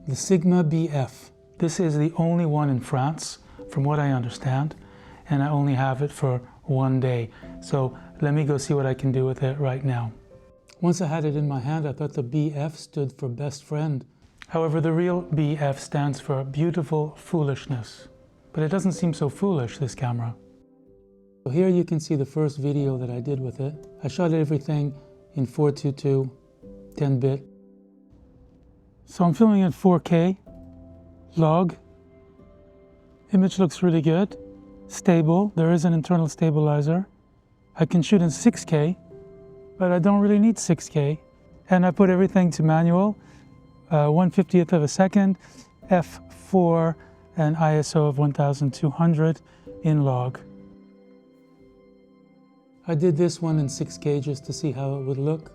the Sigma BF. This is the only one in France, from what I understand, and I only have it for one day. So let me go see what I can do with it right now. Once I had it in my hand, I thought the BF stood for best friend. However, the real BF stands for beautiful foolishness. But it doesn't seem so foolish, this camera. So here you can see the first video that I did with it. I shot everything in 422, 10-bit. So I'm filming at 4K, log. Image looks really good, stable. There is an internal stabilizer. I can shoot in 6K, but I don't really need 6K. And I put everything to manual, 1/50th of a second, f4, and ISO of 1200 in log. I did this one in 6K just to see how it would look.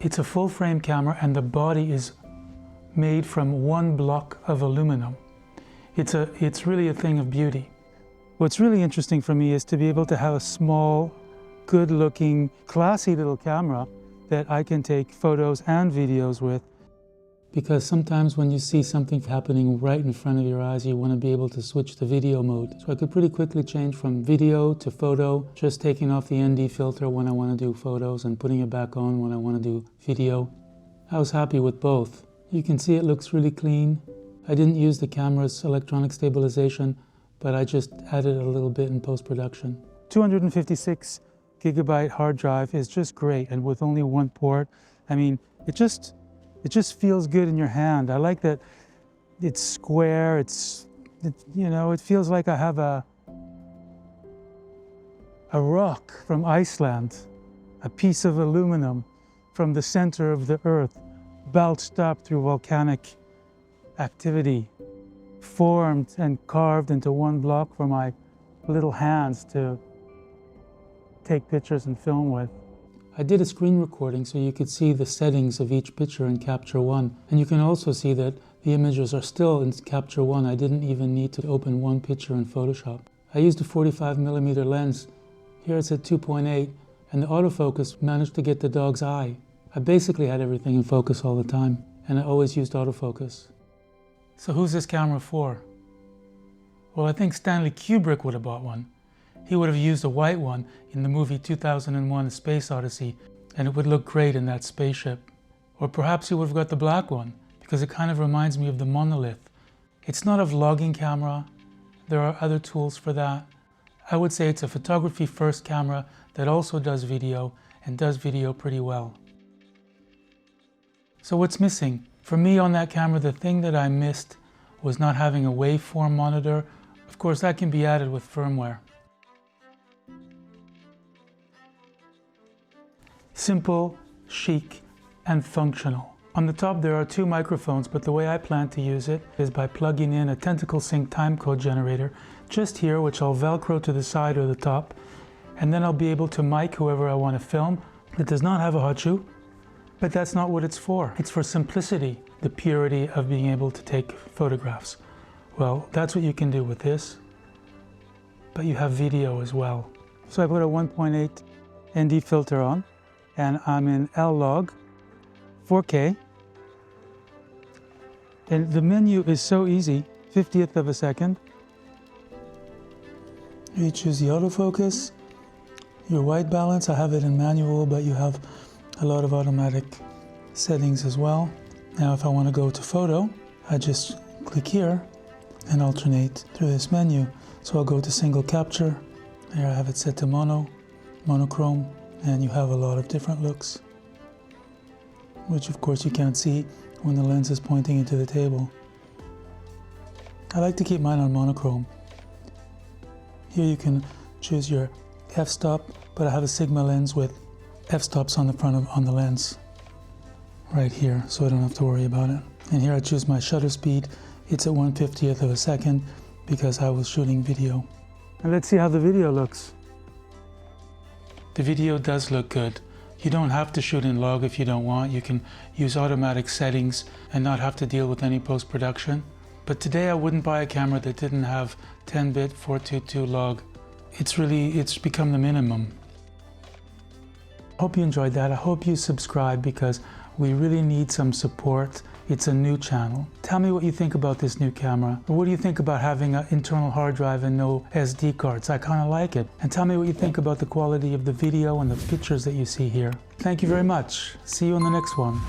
It's a full frame camera and the body is made from one block of aluminum. It's really a thing of beauty. What's really interesting for me is to be able to have a small, good-looking, classy little camera that I can take photos and videos with. Because sometimes when you see something happening right in front of your eyes, you want to be able to switch to video mode. So I could pretty quickly change from video to photo, just taking off the ND filter when I want to do photos and putting it back on when I want to do video. I was happy with both. You can see it looks really clean. I didn't use the camera's electronic stabilization, but I just added a little bit in post-production. 256 gigabyte hard drive is just great, and with only one port, I mean, it just feels good in your hand. I like that it's square, you know, it feels like I have a rock from Iceland, a piece of aluminum from the center of the earth, belched up through volcanic activity, formed and carved into one block for my little hands to take pictures and film with. I did a screen recording so you could see the settings of each picture in Capture One. And you can also see that the images are still in Capture One. I didn't even need to open one picture in Photoshop. I used a 45mm lens. Here it's at 2.8, and the autofocus managed to get the dog's eye. I basically had everything in focus all the time, and I always used autofocus. So who's this camera for? Well, I think Stanley Krubrik would have bought one. He would have used a white one in the movie 2001: A Space Odyssey, and it would look great in that spaceship. Or perhaps he would have got the black one, because it kind of reminds me of the monolith. It's not a vlogging camera. There are other tools for that. I would say it's a photography first camera that also does video, and does video pretty well. So what's missing? For me on that camera, the thing that I missed was not having a waveform monitor. Of course, that can be added with firmware. Simple, chic, and functional. On the top there are two microphones, but the way I plan to use it is by plugging in a tentacle sync timecode generator just here, which I'll velcro to the side or the top, and then I'll be able to mic whoever I want to film. It does not have a hot shoe, but that's not what it's for. It's for simplicity, the purity of being able to take photographs. Well, that's what you can do with this, but you have video as well. So I put a 1.8 ND filter on, and I'm in L-Log, 4K. And the menu is so easy, 50th of a second. You choose the autofocus, your white balance. I have it in manual, but you have a lot of automatic settings as well. Now if I want to go to photo, I just click here and alternate through this menu. So I'll go to single capture. Here I have it set to monochrome. And you have a lot of different looks, which of course you can't see when the lens is pointing into the table. I like to keep mine on monochrome. Here you can choose your f-stop, but I have a Sigma lens with f-stops on the front on the lens right here, so I don't have to worry about it. And here I choose my shutter speed. It's at 1/50th of a second because I was shooting video. And let's see how the video looks. The video does look good. You don't have to shoot in log if you don't want. You can use automatic settings and not have to deal with any post-production. But today I wouldn't buy a camera that didn't have 10-bit 422 log. It's become the minimum. Hope you enjoyed that. I hope you subscribe, because We really need some support. It's a new channel. Tell me what you think about this new camera. Or what do you think about having an internal hard drive and no SD cards? I kind of like it. And tell me what you think about the quality of the video and the pictures that you see here. Thank you very much. See you on the next one.